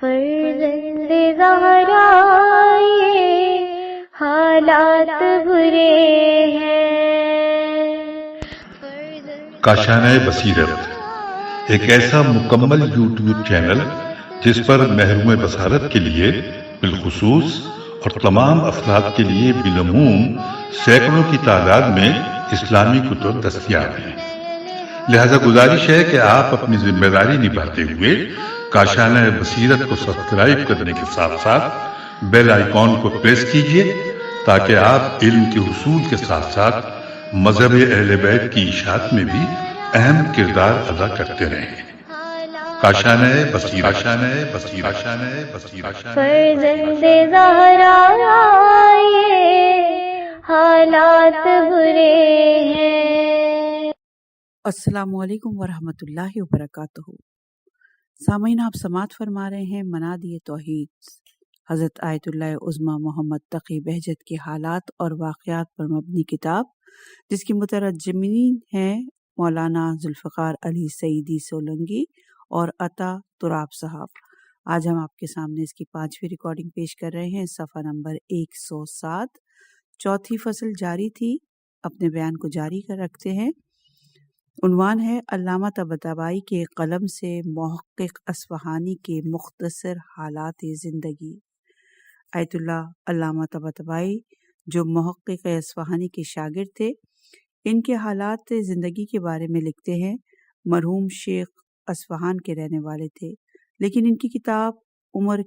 فرزند زہرا یہ حالات برے ہیں۔ کاشانۂ بصیرت ایک ایسا مکمل یوٹیوب چینل جس پر محروم بصارت کے لیے بالخصوص اور تمام افراد کے لیے بالعموم سینکڑوں کی تعداد میں اسلامی کتب دستیاب ہیں۔ لہذا گزارش ہے کہ آپ اپنی ذمہ داری نبھاتے ہوئے کاشانۂ بصیرت کو سبسکرائب کرنے کے ساتھ ساتھ بیل آئیکن کو پریس کیجیے تاکہ آپ علم کے حصول کے ساتھ ساتھ مذہب اہل بیت کی اشاعت میں بھی اہم کردار ادا کرتے رہیں۔ کاشانۂ بصیرت، کاشانۂ بصیرت، کاشانۂ بصیرت۔ فرزند زہرا یہ حالات برے ہیں۔ السلام علیکم ورحمۃ اللہ وبرکاتہ۔ سامعین، آپ سماعت فرما رہے ہیں منادی توحید، حضرت آیت اللہ عظمیٰ محمد تقی بہجت کے حالات اور واقعات پر مبنی کتاب، جس کی مترجمین ہیں مولانا ذوالفقار علی سعیدی سولنگی اور عطا تراب صاحب۔ آج ہم آپ کے سامنے اس کی 5ویں ریکارڈنگ پیش کر رہے ہیں، صفحہ نمبر 107۔ چوتھی فصل جاری تھی، اپنے بیان کو جاری کر رکھتے ہیں۔ عنوان ہے علامہ طباطبائی کے قلم سے محقق اصفہانی کے مختصر حالات زندگی۔ آیت اللہ علامہ طباطبائی جو محقق اصفہانی کے شاگرد تھے، ان کے حالات زندگی کے بارے میں لکھتے ہیں۔ مرحوم شیخ اصفہان کے رہنے والے تھے، لیکن ان کی کتاب عمر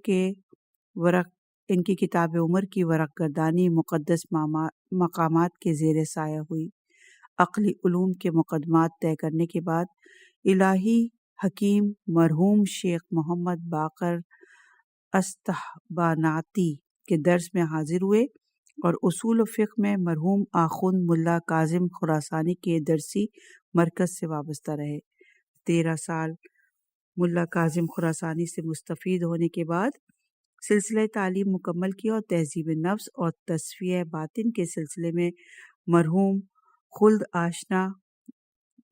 کی ورق گردانی مقدس مقامات کے زیر سایہ ہوئی۔ عقلی علوم کے مقدمات طے کرنے کے بعد الہی حکیم مرحوم شیخ محمد باقر استحباناتی کے درس میں حاضر ہوئے اور اصول و فقہ میں مرحوم آخوند ملا کاظم خراسانی کے درسی مرکز سے وابستہ رہے۔ 13 سال ملا کاظم خراسانی سے مستفید ہونے کے بعد سلسلہ تعلیم مکمل کیا اور تہذیب نفس اور تصفیہ باطن کے سلسلے میں مرحوم خلد آشنا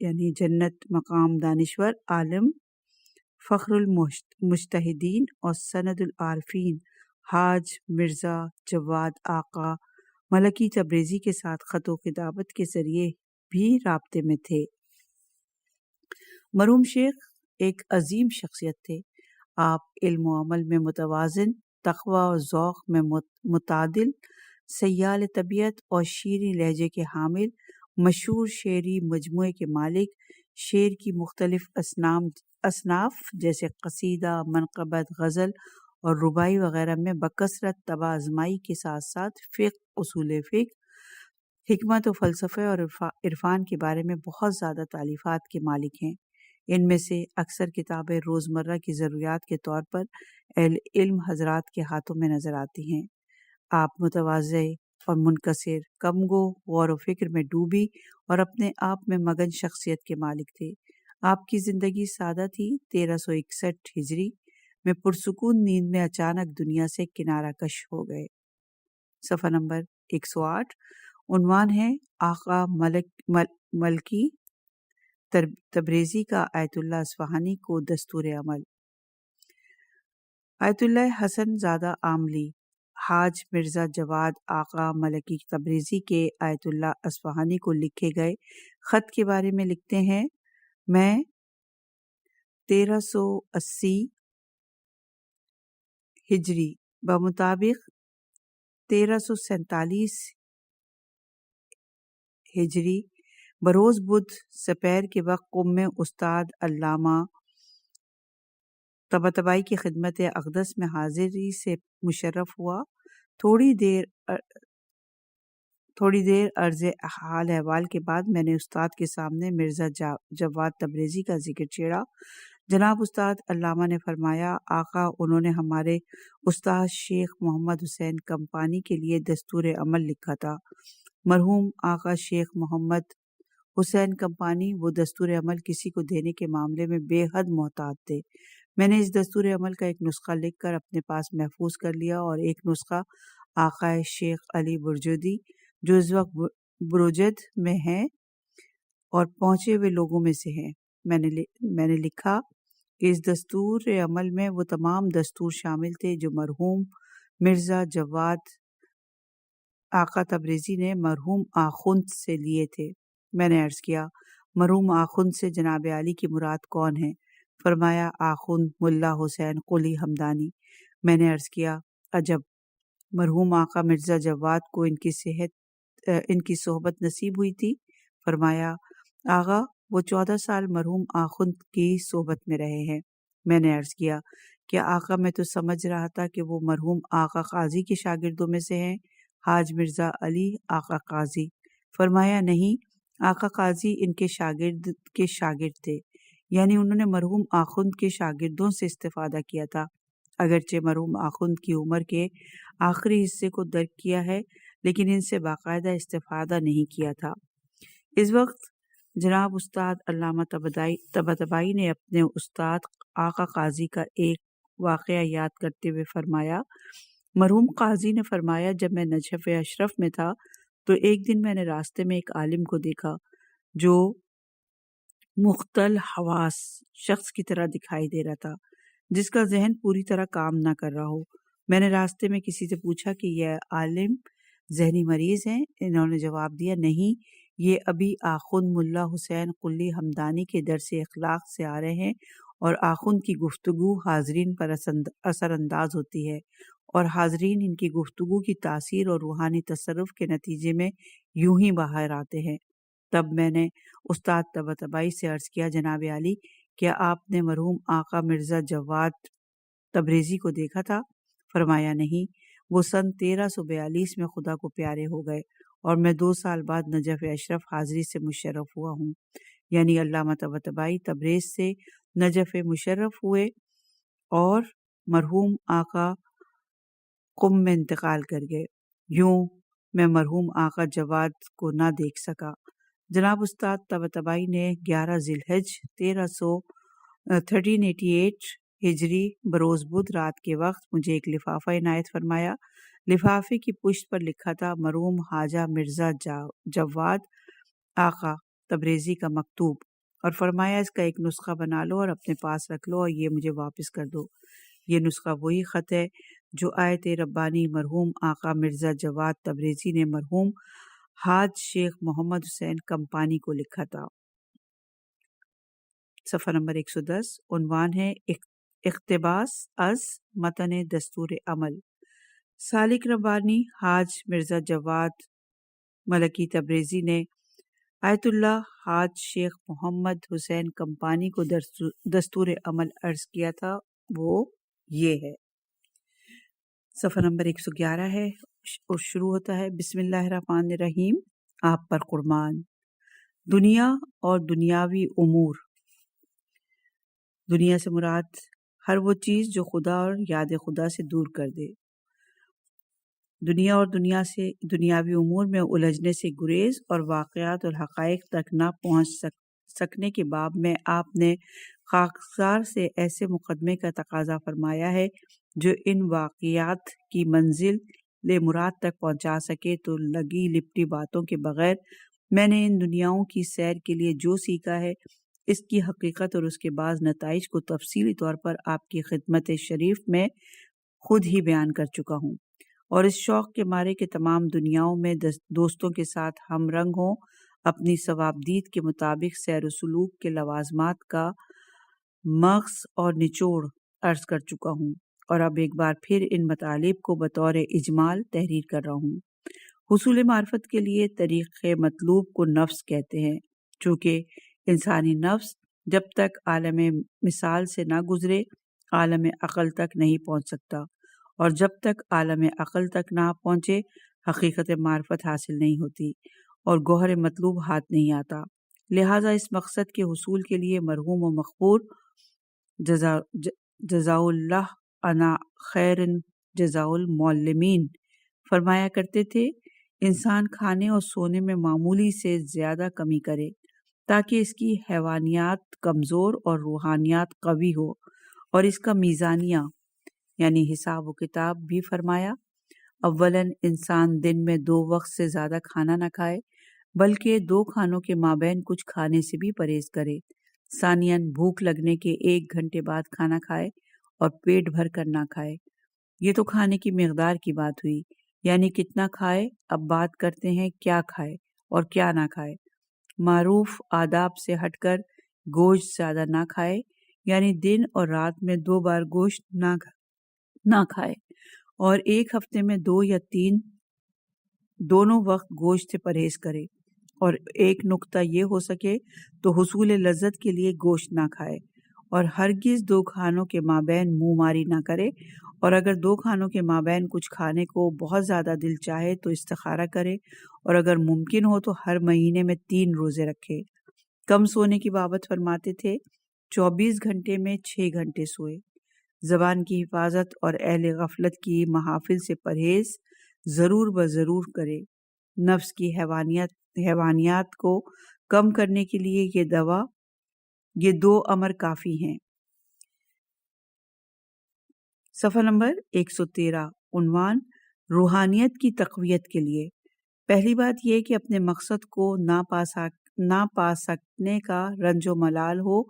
یعنی جنت مقام دانشور عالم فخر المجتہدین اور سند العارفین حاج مرزا جواد آقا ملکی تبریزی کے ساتھ خط و کتابت کے ذریعے بھی رابطے میں تھے۔ مرحوم شیخ ایک عظیم شخصیت تھے۔ آپ علم و عمل میں متوازن، تقوی و ذوق میں متعادل، سیال طبیعت اور شیریں لہجے کے حامل، مشہور شعری مجموعے کے مالک، شعر کی مختلف اصناف جیسے قصیدہ، منقبت، غزل اور رباعی وغیرہ میں بکثرت طبع آزمائی کے ساتھ ساتھ فقہ، اصول فقہ، حکمت و فلسفہ اور عرفان کے بارے میں بہت زیادہ تالیفات کے مالک ہیں۔ ان میں سے اکثر کتابیں روزمرہ کی ضروریات کے طور پر اہل علم حضرات کے ہاتھوں میں نظر آتی ہیں۔ آپ متواضع اور منکسر، کم گو، غور و فکر میں ڈوبی اور اپنے آپ میں مگن شخصیت کے مالک تھے۔ آپ کی زندگی سادہ تھی۔ 1361 ہجری میں پرسکون نیند میں اچانک دنیا سے کنارہ کش ہو گئے۔ صفحہ نمبر 108۔ عنوان ہے آقا ملکی تبریزی کا آیت اللہ اصفہانی کو دستور عمل۔ آیت اللہ حسن زادہ عاملی حاج مرزا جواد آقا ملکی تبریزی کے آیت اللہ اصفہانی کو لکھے گئے خط کے بارے میں لکھتے ہیں۔ میں 1380 ہجری بمطابق 1347 ہجری بروز بدھ سپیر کے وقت قم میں استاد علامہ طباطبائی کی خدمت اقدس میں حاضری سے مشرف ہوا۔ تھوڑی دیر عرض حال احوال کے بعد میں نے استاد کے سامنے مرزا جواد تبریزی کا ذکر چھیڑا۔ جناب استاد علامہ نے فرمایا، آقا انہوں نے ہمارے استاد شیخ محمد حسین کمپانی کے لیے دستور عمل لکھا تھا۔ مرحوم آقا شیخ محمد حسین کمپانی وہ دستور عمل کسی کو دینے کے معاملے میں بے حد محتاط تھے۔ میں نے اس دستور عمل کا ایک نسخہ لکھ کر اپنے پاس محفوظ کر لیا اور ایک نسخہ آقا شیخ علی برجودی جو اس وقت بروجرد میں ہیں اور پہنچے ہوئے لوگوں میں سے ہیں میں نے لکھا کہ اس دستور عمل میں وہ تمام دستور شامل تھے جو مرحوم مرزا جواد آقا تبریزی نے مرحوم آخوند سے لیے تھے۔ میں نے عرض کیا مرحوم آخوند سے جناب عالی کی مراد کون ہے؟ فرمایا آخوند ملا حسین قلی ہمدانی۔ میں نے عرض کیا عجب، مرحوم آقا مرزا جواد کو ان کی صحبت نصیب ہوئی تھی؟ فرمایا آغا وہ 14 سال مرحوم آخوند کی صحبت میں رہے ہیں۔ میں نے عرض کیا کہ آقا میں تو سمجھ رہا تھا کہ وہ مرحوم آقا قاضی کے شاگردوں میں سے ہیں، حاج مرزا علی آقا قاضی۔ فرمایا نہیں، آقا قاضی ان کے شاگرد تھے، یعنی انہوں نے مرحوم آخوند کے شاگردوں سے استفادہ کیا تھا۔ اگرچہ مرحوم آخوند کی عمر کے آخری حصے کو درک کیا ہے لیکن ان سے باقاعدہ استفادہ نہیں کیا تھا۔ اس وقت جناب استاد علامہ طباطبائی نے اپنے استاد آقا قاضی کا ایک واقعہ یاد کرتے ہوئے فرمایا مرحوم قاضی نے فرمایا جب میں نجف اشرف میں تھا تو ایک دن میں نے راستے میں ایک عالم کو دیکھا جو مختل حواس شخص کی طرح دکھائی دے رہا تھا جس کا ذہن پوری طرح کام نہ کر رہا ہو۔ میں نے راستے میں کسی سے پوچھا کہ یہ عالم ذہنی مریض ہیں؟ انہوں نے جواب دیا نہیں، یہ ابھی آخوند ملا حسین قلی ہمدانی کے درس اخلاق سے آ رہے ہیں اور آخوند کی گفتگو حاضرین پر اثر انداز ہوتی ہے اور حاضرین ان کی گفتگو کی تاثیر اور روحانی تصرف کے نتیجے میں یوں ہی باہر آتے ہیں۔ تب میں نے استاد طباطبائی سے عرض کیا جناب عالی کیا آپ نے مرحوم آقا مرزا جواد تبریزی کو دیکھا تھا؟ فرمایا نہیں، وہ سن 1342 میں خدا کو پیارے ہو گئے اور میں 2 سال بعد نجف اشرف حاضری سے مشرف ہوا ہوں۔ یعنی علامہ طباطبائی تبریز سے نجف مشرف ہوئے اور مرحوم آقا قم میں انتقال کر گئے، یوں میں مرحوم آقا جواد کو نہ دیکھ سکا۔ جناب استاد طباطبائی نے 11 ذی الحج 1388 ہجری بروز بدھ رات کے وقت مجھے ایک لفافہ عنایت فرمایا۔ لفافے کی پشت پر لکھا تھا مرحوم حاجہ مرزا جواد آقا تبریزی کا مکتوب، اور فرمایا اس کا ایک نسخہ بنا لو اور اپنے پاس رکھ لو اور یہ مجھے واپس کر دو۔ یہ نسخہ وہی خط ہے جو آیت ربانی مرحوم آقا مرزا جواد تبریزی نے مرحوم حاج شیخ محمد حسین کمپانی کو لکھا تھا۔ صفحہ نمبر 110، عنوان ہے اقتباس از متن دستور عمل۔ سالک ربانی حاج مرزا جواد ملکی تبریزی نے آیت اللہ حاج شیخ محمد حسین کمپانی کو دستور عمل عرض کیا تھا، وہ یہ ہے۔ صفحہ نمبر 111 ہے اور شروع ہوتا ہے بسم اللہ الرحمن الرحیم، آپ پر قربان۔ دنیا اور دنیاوی امور۔ دنیا سے مراد ہر وہ چیز جو خدا اور یاد خدا سے دور کر دے۔ دنیا اور دنیاوی امور میں الجھنے سے گریز اور واقعات اور حقائق تک نہ پہنچ سکنے کے باب میں آپ نے خاکسار سے ایسے مقدمے کا تقاضا فرمایا ہے جو ان واقعات کی منزل مراد تک پہنچا سکے، تو لگی لپٹی باتوں کے بغیر میں نے ان دنیاؤں کی سیر کے لیے جو سیکھا ہے اس کی حقیقت اور اس کے بعض نتائج کو تفصیلی طور پر آپ کی خدمت شریف میں خود ہی بیان کر چکا ہوں، اور اس شوق کے مارے کہ تمام دنیاؤں میں دوستوں کے ساتھ ہم رنگ ہوں، اپنی ثوابدید کے مطابق سیر و سلوک کے لوازمات کا مغز اور نچوڑ عرض کر چکا ہوں، اور اب ایک بار پھر ان مطالب کو بطور اجمال تحریر کر رہا ہوں۔ حصول معرفت کے لیے طریق مطلوب کو نفس کہتے ہیں، چونکہ انسانی نفس جب تک عالم مثال سے نہ گزرے عالم عقل تک نہیں پہنچ سکتا، اور جب تک عالم عقل تک نہ پہنچے حقیقت معرفت حاصل نہیں ہوتی اور گوہر مطلوب ہاتھ نہیں آتا۔ لہٰذا اس مقصد کے حصول کے لیے مرحوم و مغفور جزا اللہ عنا خیر جزا المعلمین فرمایا کرتے تھے، انسان کھانے اور سونے میں معمولی سے زیادہ کمی کرے تاکہ اس کی حیوانیات کمزور اور روحانیات قوی ہو، اور اس کا میزانیہ یعنی حساب و کتاب بھی فرمایا۔ اولاً انسان دن میں 2 وقت سے زیادہ کھانا نہ کھائے، بلکہ 2 کھانوں کے مابین کچھ کھانے سے بھی پرہیز کرے، ثانیاً بھوک لگنے کے 1 گھنٹے بعد کھانا کھائے اور پیٹ بھر کر نہ کھائے۔ یہ تو کھانے کی مقدار کی بات ہوئی، یعنی کتنا کھائے۔ اب بات کرتے ہیں کیا کھائے اور کیا نہ کھائے۔ معروف آداب سے ہٹ کر گوشت زیادہ نہ کھائے، یعنی دن اور رات میں 2 بار گوشت نہ کھائے، اور 1 ہفتے میں 2 یا 3 دونوں وقت گوشت سے پرہیز کرے، اور ایک نقطہ یہ ہو سکے تو حصول لذت کے لیے گوشت نہ کھائے، اور ہرگز 2 کھانوں کے مابین منہ ماری نہ کرے، اور اگر 2 کھانوں کے مابین کچھ کھانے کو بہت زیادہ دل چاہے تو استخارہ کرے، اور اگر ممکن ہو تو ہر مہینے میں 3 روزے رکھے۔ کم سونے کی بابت فرماتے تھے 24 گھنٹے میں 6 گھنٹے سوئے۔ زبان کی حفاظت اور اہل غفلت کی محافل سے پرہیز ضرور بضرور کرے۔ نفس کی حیوانیات کو کم کرنے کے لیے یہ 2 امر کافی ہیں۔ صفحہ نمبر 113، عنوان روحانیت کی تقویت کے لیے۔ پہلی بات یہ کہ اپنے مقصد کو نہ پا سکنے کا رنج و ملال ہو،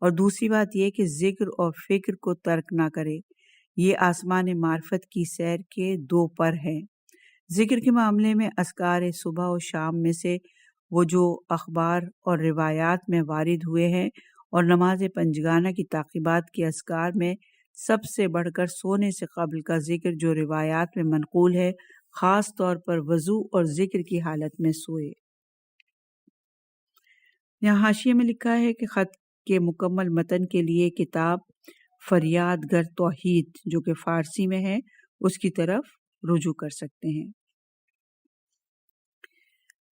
اور دوسری بات یہ کہ ذکر اور فکر کو ترک نہ کرے۔ یہ آسمان معرفت کی سیر کے 2 پر ہیں۔ ذکر کے معاملے میں اذکار صبح و شام میں سے وہ جو اخبار اور روایات میں وارد ہوئے ہیں، اور نماز پنجگانہ کی تعقیبات کے اذکار میں سب سے بڑھ کر سونے سے قبل کا ذکر جو روایات میں منقول ہے، خاص طور پر وضو اور ذکر کی حالت میں سوئے۔ یہاں حاشیے میں لکھا ہے کہ خط کے مکمل متن کے لیے کتاب فریاد گر توحید جو کہ فارسی میں ہے اس کی طرف رجوع کر سکتے ہیں۔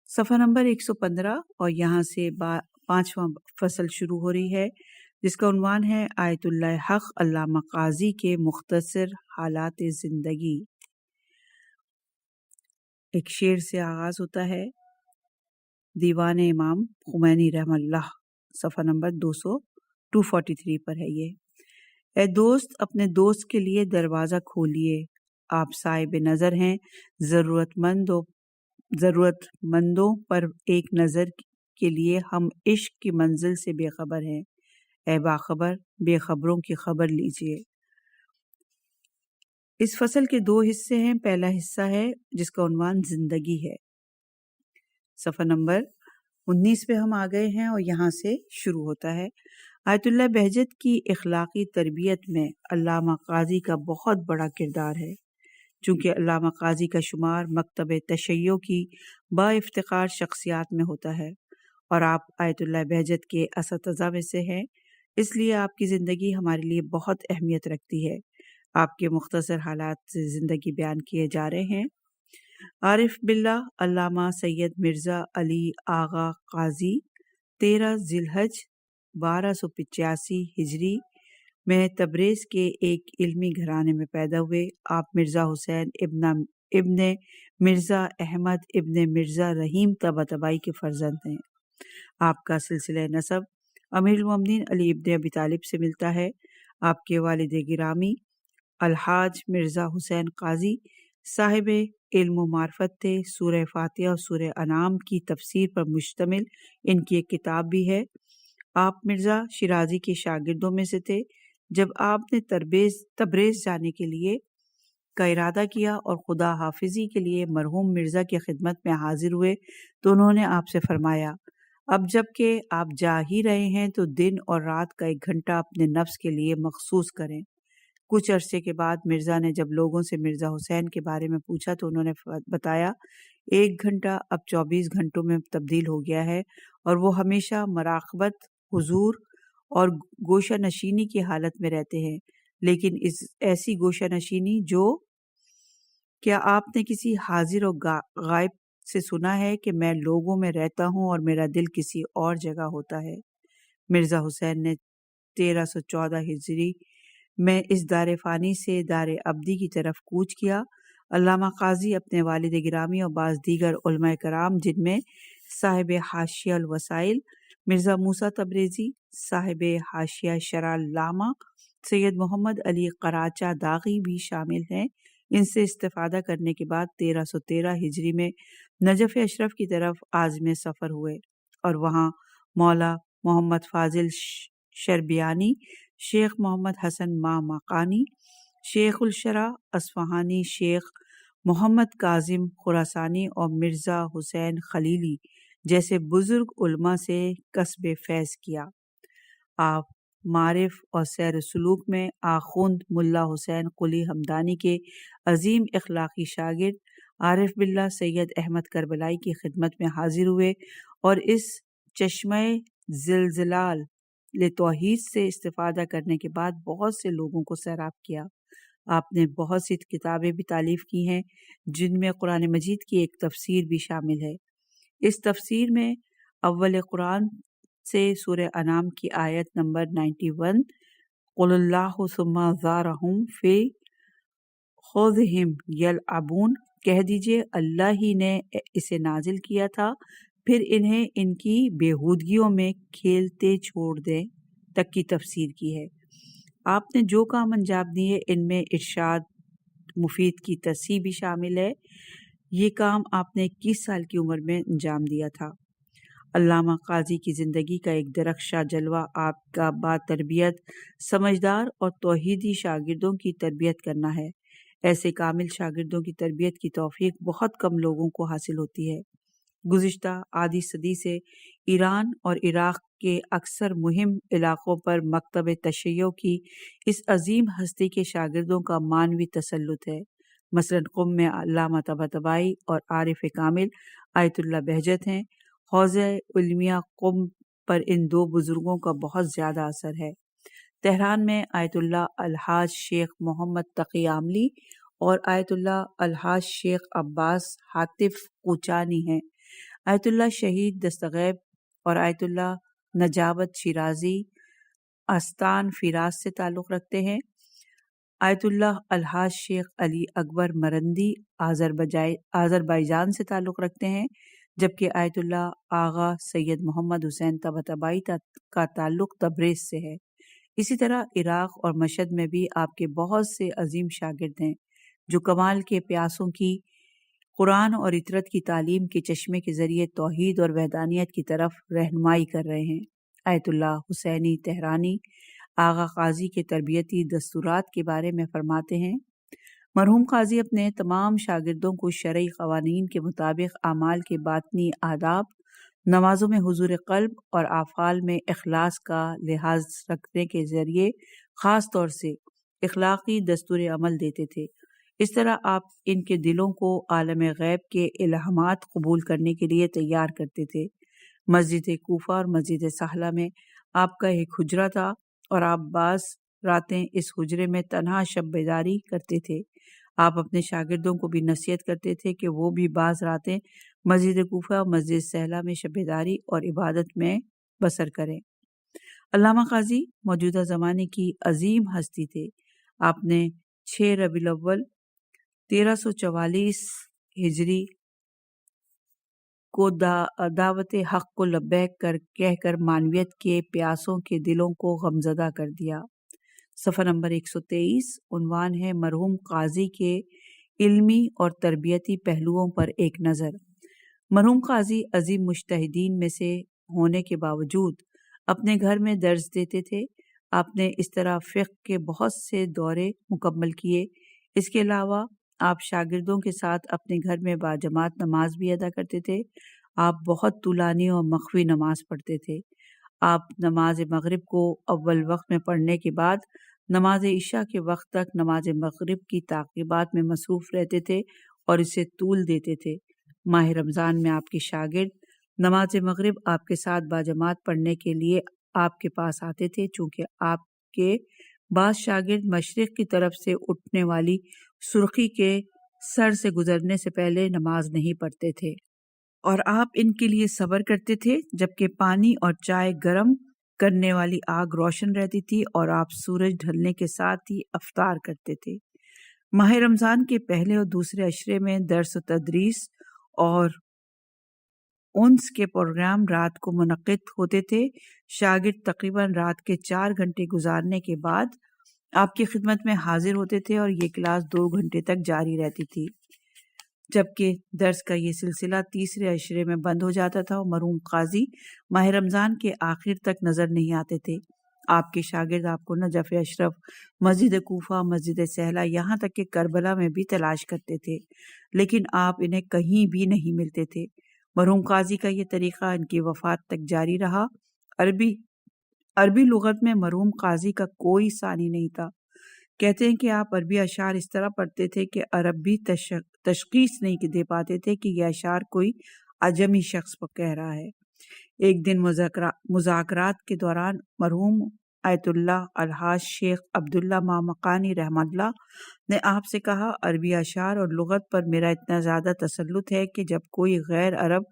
صفحہ نمبر 115، اور یہاں سے 5واں فصل شروع ہو رہی ہے جس کا عنوان ہے آیت اللہ حق علامہ قاضی کے مختصر حالات زندگی۔ ایک شعر سے آغاز ہوتا ہے، دیوان امام خمینی رحم اللہ، صفحہ نمبر 243 پر ہے یہ۔ اے دوست، اپنے دوست کے لیے دروازہ کھولیے، آپ صاحب نظر ہیں، ضرورت مندوں پر ایک نظر کے لیے ہم عشق کی منزل سے بے خبر ہیں، اے باخبر، بے خبروں کی خبر لیجئے۔ اس فصل کے 2 حصے ہیں۔ پہلا حصہ ہے جس کا عنوان زندگی ہے۔ صفحہ نمبر 19 پہ ہم آ گئے ہیں، اور یہاں سے شروع ہوتا ہے۔ آیت اللہ بہجت کی اخلاقی تربیت میں علامہ قاضی کا بہت بڑا کردار ہے۔ چونکہ علامہ قاضی کا شمار مکتب تشیع کی با افتخار شخصیات میں ہوتا ہے، اور آپ آیت اللہ بہجت کے اساتذہ میں سے ہیں، اس لیے آپ کی زندگی ہمارے لیے بہت اہمیت رکھتی ہے۔ آپ کے مختصر حالات سے زندگی بیان کیے جا رہے ہیں۔ عارف باللہ علامہ سید مرزا علی آغا قاضی 13 ذی الحج 1285 ہجری میں تبریز کے ایک علمی گھرانے میں پیدا ہوئے۔ آپ مرزا حسین ابن مرزا احمد ابن مرزا رحیم طباطبائی کے فرزند ہیں۔ آپ کا سلسلہ نسب امیر المومنین علی ابن ابی طالب سے ملتا ہے۔ آپ کے والد گرامی الحاج مرزا حسین قاضی صاحب علم و معرفت تھے۔ سورہ فاتحہ اور سورہ انعام کی تفسیر پر مشتمل ان کی ایک کتاب بھی ہے۔ آپ مرزا شیرازی کے شاگردوں میں سے تھے۔ جب آپ نے تبریز جانے کے لیے کا ارادہ کیا اور خدا حافظی کے لیے مرحوم مرزا کی خدمت میں حاضر ہوئے تو انہوں نے آپ سے فرمایا، اب جب کہ آپ جا ہی رہے ہیں تو دن اور رات کا 1 گھنٹہ اپنے نفس کے لیے مخصوص کریں۔ کچھ عرصے کے بعد مرزا نے جب لوگوں سے مرزا حسین کے بارے میں پوچھا تو انہوں نے بتایا 1 گھنٹہ اب 24 گھنٹوں میں تبدیل ہو گیا ہے، اور وہ ہمیشہ مراقبت، حضور اور گوشہ نشینی کی حالت میں رہتے ہیں۔ لیکن ایسی گوشہ نشینی جو کیا آپ نے کسی حاضر و غائب سے سنا ہے کہ میں لوگوں میں رہتا ہوں اور میرا دل کسی اور جگہ ہوتا ہے؟ مرزا حسین نے 1314 ہجری میں اس دار فانی سے دار ابدی کی طرف کوچ کیا۔ علامہ قاضی اپنے والد گرامی اور بعض دیگر علماء کرام جن میں صاحب حاشیہ الوسائل مرزا موسیٰ تبریزی، صاحب حاشیہ شرح العلامہ سید محمد علی قراچہ داغی بھی شامل ہیں، ان سے استفادہ کرنے کے بعد 1313 ہجری میں نجف اشرف کی طرف عازم سفر ہوئے اور وہاں مولا محمد فاضل شربیانی، شیخ محمد حسن مامقانی، شیخ الشرع اصفہانی، شیخ محمد کاظم خراسانی اور مرزا حسین خلیلی جیسے بزرگ علماء سے کسب فیض کیا۔ آپ معرف اور سیر سلوک میں آخوند ملا حسین قلی ہمدانی کے عظیم اخلاقی شاگرد عارف باللہ سید احمد کربلائی کی خدمت میں حاضر ہوئے اور اس چشمہ زلزلال توحید سے استفادہ کرنے کے بعد بہت سے لوگوں کو سیراب کیا۔ آپ نے بہت سی کتابیں بھی تالیف کی ہیں جن میں قرآن مجید کی ایک تفسیر بھی شامل ہے۔ اس تفسیر میں اول قرآن سے سورہ انعام کی آیت نمبر 91 قل اللہ ثم ذارہم فی خوضہم یلعبون، کہہ دیجئے اللہ ہی نے اسے نازل کیا تھا، پھر انہیں ان کی بےہودگیوں میں کھیلتے چھوڑ دیں تک کی تفسیر کی ہے۔ آپ نے جو کام انجام دیے ان میں ارشاد مفید کی تصحیح بھی شامل ہے۔ یہ کام آپ نے 21 سال کی عمر میں انجام دیا تھا۔ علامہ قاضی کی زندگی کا ایک درخشاں جلوہ آپ کا با تربیت، سمجھدار اور توحیدی شاگردوں کی تربیت کرنا ہے۔ ایسے کامل شاگردوں کی تربیت کی توفیق بہت کم لوگوں کو حاصل ہوتی ہے۔ گزشتہ آدھی صدی سے ایران اور عراق کے اکثر مہم علاقوں پر مکتب تشیع کی اس عظیم ہستی کے شاگردوں کا معنوی تسلط ہے۔ مثلاً قم میں علامہ طباطبائی اور عارف کامل آیت اللہ بہجت ہیں۔ حوزہ علمیہ قم پر ان دو بزرگوں کا بہت زیادہ اثر ہے۔ تہران میں آیت اللہ الحاج شیخ محمد تقی عاملی اور آیت اللہ الحاج شیخ عباس حاتف کوچانی ہیں۔ آیت اللہ شہید دستغیب اور آیت اللہ نجابت شیرازی آستان فیراز سے تعلق رکھتے ہیں۔ آیت اللہ الحاج شیخ علی اکبر مرندی آذربائیجان سے تعلق رکھتے ہیں، جبکہ آیت اللہ آغا سید محمد حسین طباطبائی کا تعلق تبریز سے ہے۔ اسی طرح عراق اور مشہد میں بھی آپ کے بہت سے عظیم شاگرد ہیں جو کمال کے پیاسوں کی قرآن اور اطرت کی تعلیم کے چشمے کے ذریعے توحید اور وحدانیت کی طرف رہنمائی کر رہے ہیں۔ آیت اللہ حسینی تہرانی آغا قاضی کے تربیتی دستورات کے بارے میں فرماتے ہیں، مرحوم قاضی اپنے تمام شاگردوں کو شرعی قوانین کے مطابق اعمال کے باطنی آداب، نمازوں میں حضور قلب اور افعال میں اخلاص کا لحاظ رکھنے کے ذریعے خاص طور سے اخلاقی دستور عمل دیتے تھے۔ اس طرح آپ ان کے دلوں کو عالم غیب کے الہامات قبول کرنے کے لیے تیار کرتے تھے۔ مسجد کوفہ اور مسجد سہلہ میں آپ کا ایک حجرہ تھا اور آپ بعض راتیں اس حجرے میں تنہا شب بیداری کرتے تھے۔ آپ اپنے شاگردوں کو بھی نصیحت کرتے تھے کہ وہ بھی بعض راتیں مسجد کوفہ اور مسجد سہلہ میں شب بیداری اور عبادت میں بسر کریں۔ علامہ قاضی موجودہ زمانے کی عظیم ہستی تھے۔ آپ نے 6 ربیع الاول 1344 ہجری کو دعوت حق کو لبیک کہہ کر معنویت کے پیاسوں کے دلوں کو غمزدہ کر دیا۔ صفحہ نمبر 123 عنوان ہے مرحوم قاضی کے علمی اور تربیتی پہلوؤں پر ایک نظر۔ مرحوم قاضی عظیم مجتہدین میں سے ہونے کے باوجود اپنے گھر میں درس دیتے تھے۔ آپ نے اس طرح فقہ کے بہت سے دورے مکمل کیے۔ اس کے علاوہ آپ شاگردوں کے ساتھ اپنے گھر میں باجماعت نماز بھی ادا کرتے تھے۔ آپ بہت طولانی اور مخفی نماز پڑھتے تھے۔ آپ نماز مغرب کو اول وقت میں پڑھنے کے بعد نماز عشاء کے وقت تک نماز مغرب کی تعقیبات میں مصروف رہتے تھے اور اسے طول دیتے تھے۔ ماہ رمضان میں آپ کے شاگرد نماز مغرب آپ کے ساتھ باجماعت پڑھنے کے لیے آپ کے پاس آتے تھے، چونکہ آپ کے بعض شاگرد مشرق کی طرف سے اٹھنے والی سرخی کے سر سے گزرنے سے پہلے نماز نہیں پڑھتے تھے اور آپ ان کے لیے صبر کرتے تھے، جبکہ پانی اور چائے گرم کرنے والی آگ روشن رہتی تھی اور آپ سورج ڈھلنے کے ساتھ ہی افطار کرتے تھے۔ ماہ رمضان کے پہلے اور دوسرے عشرے میں درس و تدریس اور انس کے پروگرام رات کو منعقد ہوتے تھے۔ شاگرد تقریباً رات کے 4 گھنٹے گزارنے کے بعد آپ کی خدمت میں حاضر ہوتے تھے اور یہ کلاس 2 گھنٹے تک جاری رہتی تھی۔ جبکہ درس کا یہ سلسلہ تیسرے عشرے میں بند ہو جاتا تھا اور مرحوم قاضی ماہ رمضان کے آخر تک نظر نہیں آتے تھے۔ آپ کے شاگرد آپ کو نجف اشرف، مسجد کوفہ، مسجد سہلہ، یہاں تک کہ کربلا میں بھی تلاش کرتے تھے، لیکن آپ انہیں کہیں بھی نہیں ملتے تھے۔ مرحوم قاضی کا یہ طریقہ ان کی وفات تک جاری رہا۔ عربی لغت میں مرحوم قاضی کا کوئی ثانی نہیں تھا۔ کہتے ہیں کہ آپ عربی اشعار اس طرح پڑھتے تھے کہ عرب بھی تشخیص نہیں دے پاتے تھے کہ یہ اشعار کوئی عجمی شخص کہہ رہا ہے۔ ایک دن مذاکرات کے دوران مرحوم آیت اللہ الحاج شیخ عبداللہ مامقانی رحمہ اللہ نے آپ سے کہا، عربی اشعار اور لغت پر میرا اتنا زیادہ تسلط ہے کہ جب کوئی غیر عرب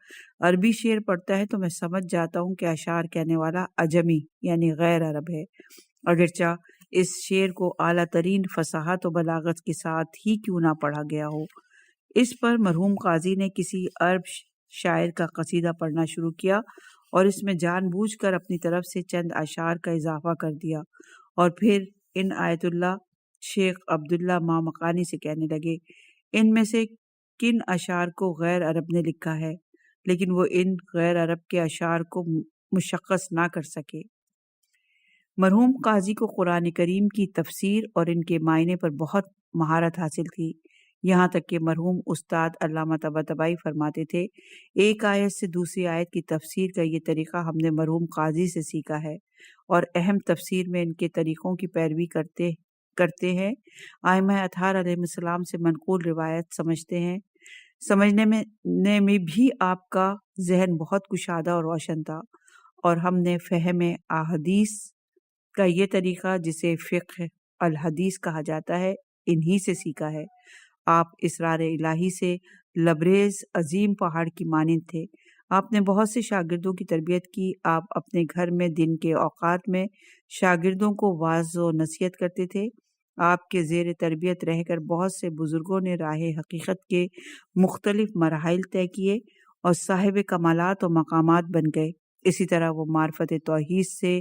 عربی شعر پڑھتا ہے تو میں سمجھ جاتا ہوں کہ اشعار کہنے والا عجمی یعنی غیر عرب ہے، اگرچہ اس شعر کو اعلیٰ ترین فصاحت و بلاغت کے ساتھ ہی کیوں نہ پڑھا گیا ہو۔ اس پر مرحوم قاضی نے کسی عرب شاعر کا قصیدہ پڑھنا شروع کیا اور اس میں جان بوجھ کر اپنی طرف سے چند اشعار کا اضافہ کر دیا، اور پھر ان آیت اللہ شیخ عبداللہ مامقانی سے کہنے لگے، ان میں سے کن اشعار کو غیر عرب نے لکھا ہے، لیکن وہ ان غیر عرب کے اشعار کو مشخص نہ کر سکے۔ مرحوم قاضی کو قرآن کریم کی تفسیر اور ان کے معنی پر بہت مہارت حاصل تھی، یہاں تک کہ مرحوم استاد علامہ طباطبائی فرماتے تھے، ایک آیت سے دوسری آیت کی تفسیر کا یہ طریقہ ہم نے مرحوم قاضی سے سیکھا ہے، اور اہم تفسیر میں ان کے طریقوں کی پیروی کرتے ہیں۔ ائمہ اطہار علیہ السلام سے منقول روایت سمجھنے میں بھی آپ کا ذہن بہت کشادہ اور روشن تھا، اور ہم نے فہم احادیث کا یہ طریقہ جسے فقہ الحدیث کہا جاتا ہے انہی سے سیکھا ہے۔ آپ اسرار الہی سے لبریز عظیم پہاڑ کی مانند تھے۔ آپ نے بہت سے شاگردوں کی تربیت کی۔ آپ اپنے گھر میں دن کے اوقات میں شاگردوں کو واعظ و نصیحت کرتے تھے۔ آپ کے زیر تربیت رہ کر بہت سے بزرگوں نے راہ حقیقت کے مختلف مراحل طے کیے اور صاحب کمالات و مقامات بن گئے۔ اسی طرح وہ معرفت توحید سے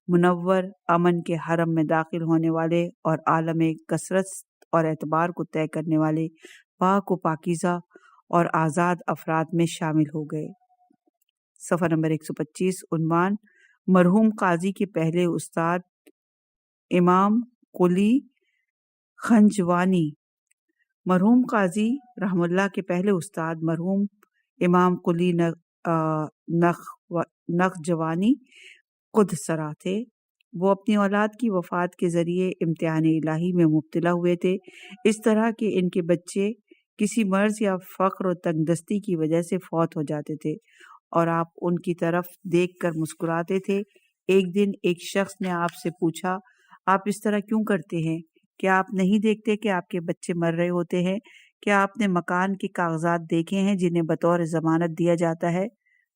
منور، امن کے حرم میں داخل ہونے والے اور عالم کثرت اور اعتبار کو طے کرنے والے پاک و پاکیزہ اور آزاد افراد میں شامل ہو گئے۔ صفحہ نمبر 125، عنوان مرحوم قاضی کے پہلے استاد امام قلی خنجوانی۔ مرحوم قاضی رحمہ اللہ کے پہلے استاد مرحوم امام قلی نخجوانی قدسرہ تھے۔ وہ اپنی اولاد کی وفات کے ذریعے امتحان الہی میں مبتلا ہوئے تھے، اس طرح کہ ان کے بچے کسی مرض یا فقر و تنگ دستی کی وجہ سے فوت ہو جاتے تھے، اور آپ ان کی طرف دیکھ کر مسکراتے تھے۔ ایک دن ایک شخص نے آپ سے پوچھا، آپ اس طرح کیوں کرتے ہیں؟ کیا آپ نہیں دیکھتے کہ آپ کے بچے مر رہے ہوتے ہیں؟ کیا آپ نے مکان کے کاغذات دیکھے ہیں جنہیں بطور ضمانت دیا جاتا ہے؟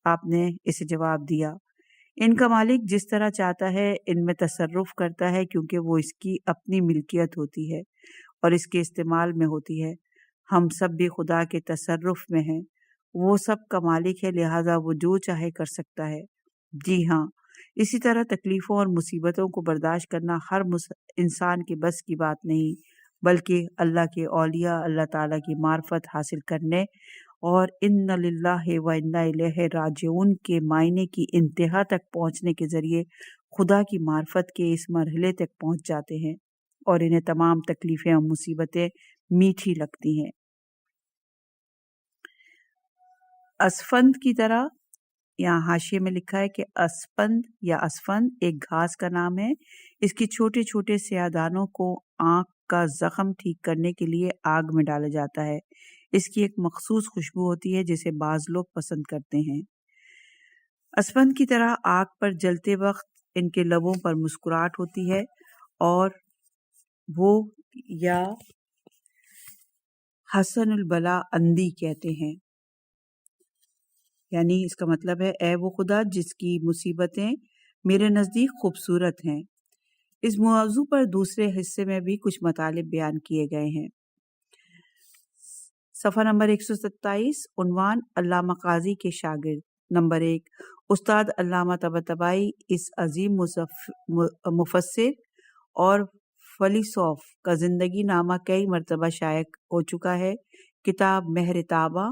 آپ نے اسے جواب دیا، ان کا مالک جس طرح چاہتا ہے ان میں تصرف کرتا ہے، کیونکہ وہ اس کی اپنی ملکیت ہوتی ہے اور اس کے استعمال میں ہوتی ہے۔ ہم سب بھی خدا کے تصرف میں ہیں، وہ سب کا مالک ہے، لہذا وہ جو چاہے کر سکتا ہے۔ جی ہاں، اسی طرح تکلیفوں اور مصیبتوں کو برداشت کرنا ہر انسان کے بس کی بات نہیں، بلکہ اللہ کے اولیاء اللہ تعالیٰ کی معرفت حاصل کرنے اور ان للہ و انا الیہ راجعون کے معنی کی انتہا تک پہنچنے کے ذریعے خدا کی معرفت کے اس مرحلے تک پہنچ جاتے ہیں، اور انہیں تمام تکلیفیں اور مصیبتیں میٹھی لگتی ہیں۔ اسفند کی طرح، یہاں حاشیے میں لکھا ہے کہ اسپند یا اسفند ایک گھاس کا نام ہے۔ اس کے چھوٹے چھوٹے سیاہ دانوں کو آنکھ کا زخم ٹھیک کرنے کے لیے آگ میں ڈالا جاتا ہے۔ اس کی ایک مخصوص خوشبو ہوتی ہے جسے بعض لوگ پسند کرتے ہیں۔ اسفند کی طرح آگ پر جلتے وقت ان کے لبوں پر مسکراہٹ ہوتی ہے، اور وہ یا حسن البلا اندی کہتے ہیں، یعنی اس کا مطلب ہے اے وہ خدا جس کی مصیبتیں میرے نزدیک خوبصورت ہیں۔ اس موضوع پر دوسرے حصے میں بھی کچھ مطالب بیان کیے گئے ہیں۔ صفحہ نمبر 127، عنوان علامہ قاضی کے شاگرد۔ نمبر 1، استاد علامہ طباطبائی اس عظیم مفسر اور فیلسوف کا زندگی نامہ کئی مرتبہ شائع ہو چکا ہے۔ کتاب مہر طابہ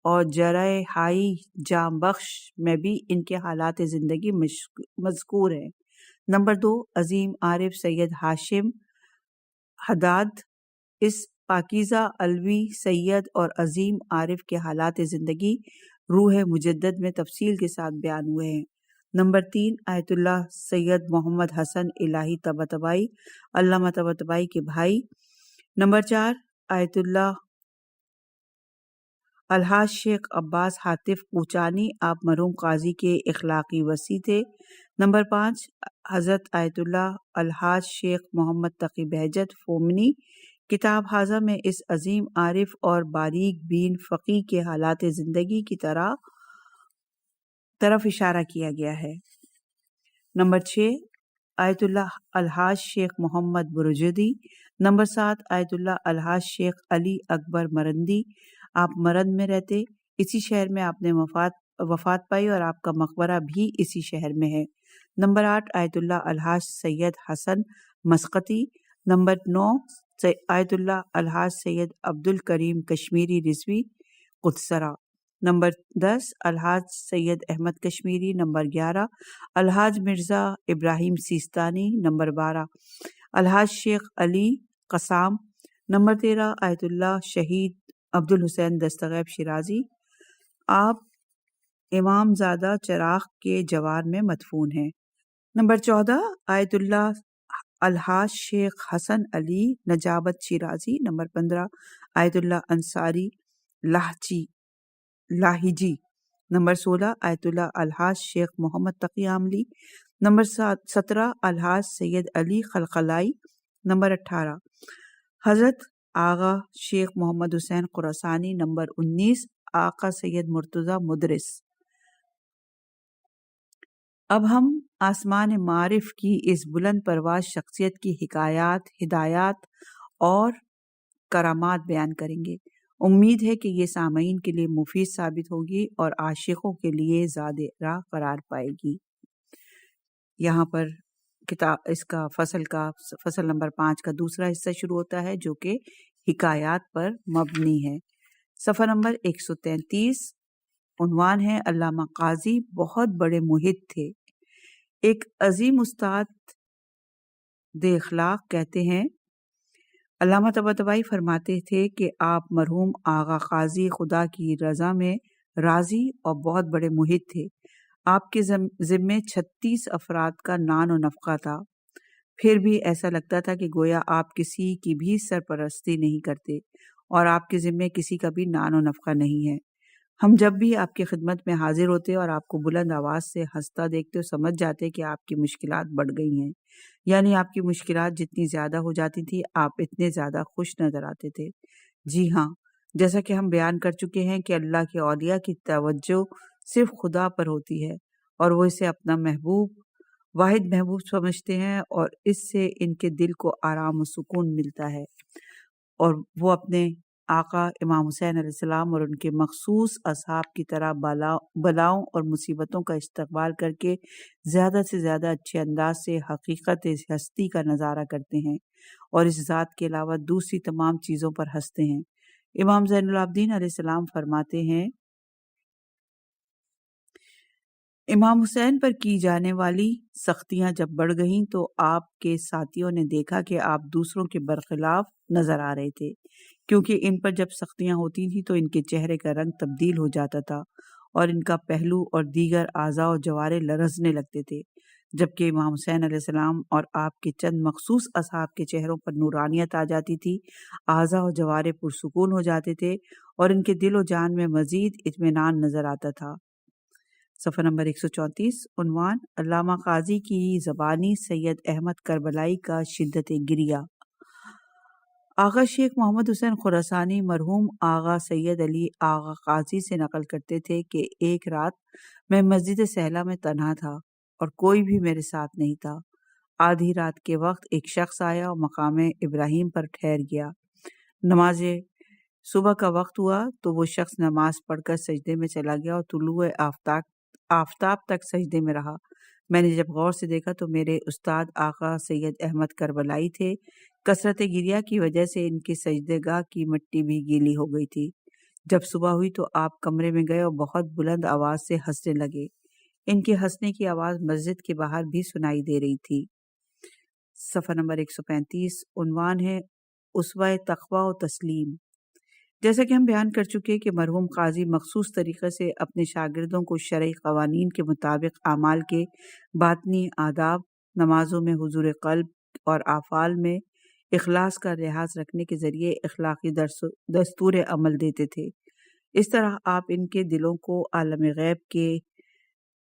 اور جرح ہائی جام بخش میں بھی ان کے حالات زندگی مذکور ہیں۔ نمبر 2، عظیم عارف سید ہاشم حداد، اس پاکیزہ علوی سید اور عظیم عارف کے حالات زندگی روح مجدد میں تفصیل کے ساتھ بیان ہوئے ہیں۔ نمبر 3، آیت اللہ سید محمد حسن الہی طباطبائی، علامہ طباطبائی کے بھائی۔ نمبر 4، آیت اللہ الحاج شیخ عباس حاتف کوچانی، آپ مرحوم قاضی کے اخلاقی وصی تھے۔ نمبر 5، حضرت آیت اللہ الحاج شیخ محمد تقی بہجت فومنی، کتاب حاضہ میں اس عظیم عارف اور باریک بین فقیہ کے حالات زندگی کی طرف اشارہ کیا گیا ہے۔ نمبر 6، آیت اللہ الحاج شیخ محمد برجدی۔ نمبر 7، آیت اللہ الحاج شیخ علی اکبر مرندی، آپ مرند میں رہتے، اسی شہر میں آپ نے وفات پائی اور آپ کا مقبرہ بھی اسی شہر میں ہے۔ نمبر 8، آیت اللہ الحاج سید حسن مسقطی۔ نمبر 9، آیت اللہ الحاج سید عبد الکریم کشمیری رضوی قدسرہ۔ نمبر 10، الحاج سید احمد کشمیری۔ نمبر 11، الحاج مرزا ابراہیم سیستانی۔ نمبر 12، الحاج شیخ علی قسام۔ نمبر 13، آیت اللہ شہید عبد الحسین دستغیب شیرازی، آپ امام زادہ چراغ کے جوار میں مدفون ہیں۔ نمبر 14، آیت اللہ الحاج شیخ حسن علی نجابت شیرازی۔ نمبر 15، آیت اللہ انصاری لاہیجی۔ نمبر 16، آیت اللہ الحاج شیخ محمد تقی عاملی۔ نمبر 17، الحاج سید علی خلخلائی۔ نمبر 18، حضرت آغا شیخ محمد حسین خراسانی۔ نمبر 19، آقا سید مرتضیٰ مدرس۔ اب ہم آسمان معارف کی اس بلند پرواز شخصیت کی حکایات، ہدایات اور کرامات بیان کریں گے۔ امید ہے کہ یہ سامعین کے لیے مفید ثابت ہوگی اور عاشقوں کے لیے زاد راہ قرار پائے گی۔ یہاں پر اس کا فصل نمبر 5 کا دوسرا حصہ شروع ہوتا ہے جو کہ حکایات پر مبنی ہے۔ صفحہ نمبر 133، عنوان ہے علامہ قاضی بہت بڑے محب تھے۔ ایک عظیم استاد اخلاق کہتے ہیں، علامہ طباطبائی فرماتے تھے کہ آپ مرحوم آغا قاضی خدا کی رضا میں راضی اور بہت بڑے محب تھے۔ آپ کے ذمے 36 افراد کا نان و نفقہ تھا، پھر بھی ایسا لگتا تھا کہ گویا آپ کسی کی بھی سرپرستی نہیں کرتے اور آپ کے ذمے کسی کا بھی نان و نفقہ نہیں ہے۔ ہم جب بھی آپ کی خدمت میں حاضر ہوتے اور آپ کو بلند آواز سے ہنستا دیکھتے سمجھ جاتے کہ آپ کی مشکلات بڑھ گئی ہیں، یعنی آپ کی مشکلات جتنی زیادہ ہو جاتی تھی آپ اتنے زیادہ خوش نظر آتے تھے۔ جی ہاں، جیسا کہ ہم بیان کر چکے ہیں کہ اللہ کے اولیاء کی توجہ صرف خدا پر ہوتی ہے اور وہ اسے اپنا واحد محبوب سمجھتے ہیں اور اس سے ان کے دل کو آرام و سکون ملتا ہے اور وہ اپنے آقا امام حسین علیہ السلام اور ان کے مخصوص اصحاب کی طرح بلاؤں اور مصیبتوں کا استقبال کر کے زیادہ سے زیادہ اچھے انداز سے حقیقت ہستی کا نظارہ کرتے ہیں اور اس ذات کے علاوہ دوسری تمام چیزوں پر ہنستے ہیں۔ امام زین العابدین علیہ السلام فرماتے ہیں، امام حسین پر کی جانے والی سختیاں جب بڑھ گئیں تو آپ کے ساتھیوں نے دیکھا کہ آپ دوسروں کے برخلاف نظر آ رہے تھے، کیونکہ ان پر جب سختیاں ہوتی تھیں تو ان کے چہرے کا رنگ تبدیل ہو جاتا تھا اور ان کا پہلو اور دیگر اعضاء و جوارے لرزنے لگتے تھے، جبکہ امام حسین علیہ السلام اور آپ کے چند مخصوص اصحاب کے چہروں پر نورانیت آ جاتی تھی، اعضاء و جوارے پرسکون ہو جاتے تھے اور ان کے دل و جان میں مزید اطمینان نظر آتا تھا۔ صفحہ نمبر 134، عنوان علامہ قاضی کی زبانی سید احمد کربلائی کا شدت گریہ۔ آغا شیخ محمد حسین خراسانی مرحوم آغا سید علی آغا قاضی سے نقل کرتے تھے کہ ایک رات میں مسجد سہلہ میں تنہا تھا اور کوئی بھی میرے ساتھ نہیں تھا۔ آدھی رات کے وقت ایک شخص آیا اور مقام ابراہیم پر ٹھہر گیا۔ نماز صبح کا وقت ہوا تو وہ شخص نماز پڑھ کر سجدے میں چلا گیا اور طلوع آفتاب تک سجدے میں رہا۔ میں نے جب غور سے دیکھا تو میرے استاد آقا سید احمد کربلائی تھے۔ کثرت گریہ کی وجہ سے ان کی سجدہ گاہ کی مٹی بھی گیلی ہو گئی تھی۔ جب صبح ہوئی تو آپ کمرے میں گئے اور بہت بلند آواز سے ہنسنے لگے۔ ان کے ہنسنے کی آواز مسجد کے باہر بھی سنائی دے رہی تھی۔ صفحہ نمبر 135، عنوان ہے اسوہ تقوی و تسلیم۔ جیسا کہ ہم بیان کر چکے کہ مرحوم قاضی مخصوص طریقے سے اپنے شاگردوں کو شرعی قوانین کے مطابق اعمال کے باطنی آداب، نمازوں میں حضور قلب اور افعال میں اخلاص کا لحاظ رکھنے کے ذریعے اخلاقی دستور عمل دیتے تھے۔ اس طرح آپ ان کے دلوں کو عالم غیب کے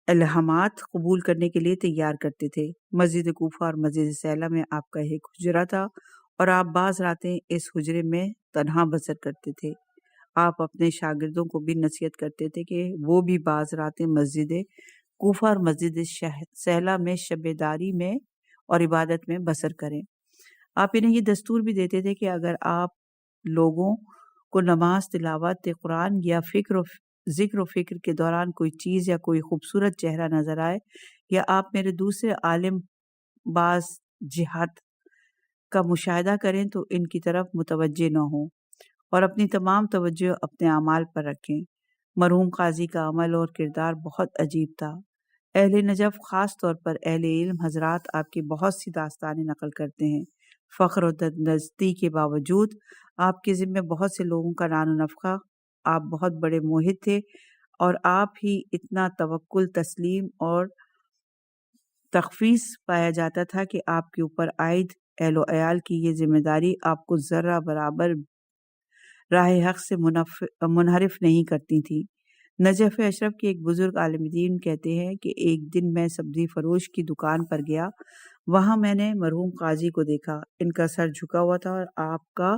الہامات قبول کرنے کے لیے تیار کرتے تھے۔ مسجد کوفہ اور مسجد سیلہ میں آپ کا ایک حجرہ تھا اور آپ بعض راتیں اس حجرے میں تنہا بسر کرتے تھے۔ آپ اپنے شاگردوں کو بھی نصیحت کرتے تھے کہ وہ بھی بعض راتیں مسجد کوفہ اور مسجد سیلہ میں شب داری میں اور عبادت میں بسر کریں۔ آپ انہیں یہ دستور بھی دیتے تھے کہ اگر آپ لوگوں کو نماز، تلاوت قرآن یا ذکر و فکر کے دوران کوئی چیز یا کوئی خوبصورت چہرہ نظر آئے یا آپ میرے دوسرے عالم باز جہاد کا مشاہدہ کریں تو ان کی طرف متوجہ نہ ہوں اور اپنی تمام توجہ اپنے اعمال پر رکھیں۔ مرحوم قاضی کا عمل اور کردار بہت عجیب تھا۔ اہل نجف خاص طور پر اہل علم حضرات آپ کی بہت سی داستانیں نقل کرتے ہیں۔ فخر و تندرستی کے باوجود آپ کے ذمے بہت سے لوگوں کا نان و نفقہ، آپ بہت بڑے موحد تھے اور آپ ہی اتنا توکل، تسلیم اور تخفیض پایا جاتا تھا کہ آپ کے اوپر عائد اہل و عیال کی یہ ذمہ داری آپ کو ذرہ برابر راہ حق سے منحرف نہیں کرتی تھی۔ نجف اشرف کے ایک بزرگ عالم دین کہتے ہیں کہ ایک دن میں سبزی فروش کی دکان پر گیا، وہاں میں نے مرحوم قاضی کو دیکھا۔ ان کا سر جھکا ہوا تھا اور آپ کا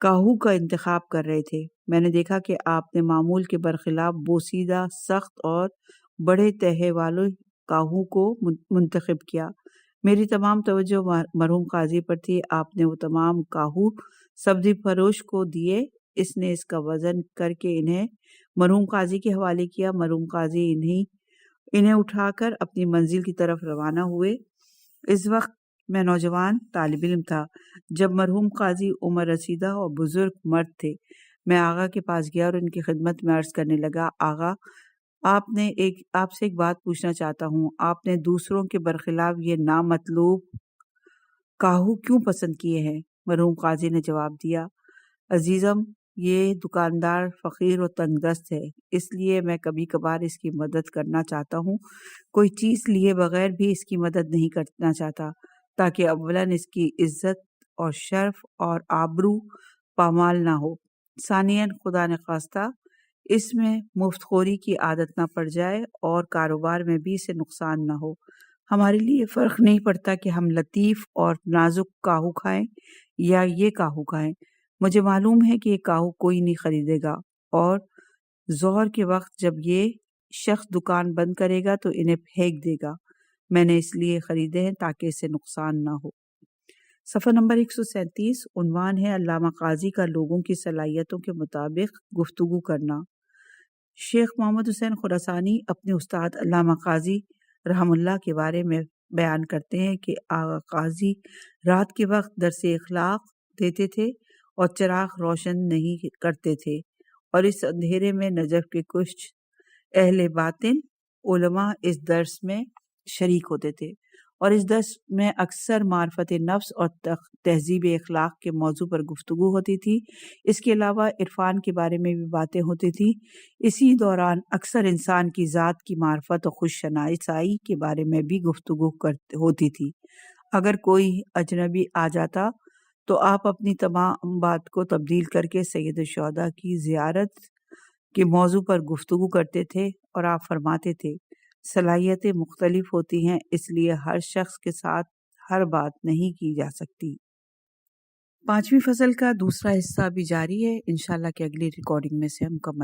کاہو کا انتخاب کر رہے تھے۔ میں نے دیکھا کہ آپ نے معمول کے برخلاف بوسیدہ، سخت اور بڑے تہے والے کاہو کو منتخب کیا۔ میری تمام توجہ مرحوم قاضی پر تھی۔ آپ نے وہ تمام کاہو سبزی فروش کو دیے۔ اس نے اس کا وزن کر کے انہیں مرحوم قاضی کے حوالے کیا۔ مرحوم قاضی انہیں اٹھا کر اپنی منزل کی طرف روانہ ہوئے۔ اس وقت میں نوجوان طالب علم تھا جب مرحوم قاضی عمر رسیدہ اور بزرگ مرد تھے۔ میں آغا کے پاس گیا اور ان کی خدمت میں عرض کرنے لگا، آغا آپ سے ایک بات پوچھنا چاہتا ہوں، آپ نے دوسروں کے برخلاف یہ نامطلوب کاہو کیوں پسند کیے ہیں؟ مرحوم قاضی نے جواب دیا، عزیزم یہ دکاندار فقیر و تنگ دست ہے، اس لیے میں کبھی کبھار اس کی مدد کرنا چاہتا ہوں، کوئی چیز لیے بغیر بھی اس کی مدد نہیں کرنا چاہتا، تاکہ اولاً اس کی عزت اور شرف اور آبرو پامال نہ ہو، ثانیاً خدا نخواستہ اس میں مفت خوری کی عادت نہ پڑ جائے اور کاروبار میں بھی اسے نقصان نہ ہو۔ ہمارے لیے فرق نہیں پڑتا کہ ہم لطیف اور نازک کاہو کھائیں یا یہ کاہو کھائیں، مجھے معلوم ہے کہ یہ کاہو کوئی نہیں خریدے گا اور ظہر کے وقت جب یہ شخص دکان بند کرے گا تو انہیں پھینک دے گا، میں نے اس لیے خریدے ہیں تاکہ اسے نقصان نہ ہو۔ صفحہ نمبر 137، عنوان ہے علامہ قاضی کا لوگوں کی صلاحیتوں کے مطابق گفتگو کرنا۔ شیخ محمد حسین خراسانی اپنے استاد علامہ قاضی رحم اللہ کے بارے میں بیان کرتے ہیں کہ آغا قاضی رات کے وقت درس اخلاق دیتے تھے اور چراغ روشن نہیں کرتے تھے، اور اس اندھیرے میں نجف کے کچھ اہل باطن علماء اس درس میں شریک ہوتے تھے، اور اس درس میں اکثر معرفت نفس اور تہذیب اخلاق کے موضوع پر گفتگو ہوتی تھی۔ اس کے علاوہ عرفان کے بارے میں بھی باتیں ہوتی تھیں۔ اسی دوران اکثر انسان کی ذات کی معرفت اور خوش شناسی کے بارے میں بھی گفتگو ہوتی تھی۔ اگر کوئی اجنبی آ جاتا تو آپ اپنی تمام بات کو تبدیل کر کے سید الشہداء کی زیارت کے موضوع پر گفتگو کرتے تھے، اور آپ فرماتے تھے صلاحیتیں مختلف ہوتی ہیں، اس لیے ہر شخص کے ساتھ ہر بات نہیں کی جا سکتی۔ 5ویں فصل کا دوسرا حصہ بھی جاری ہے، انشاءاللہ کہ اگلی ریکارڈنگ میں سے ہم مکمل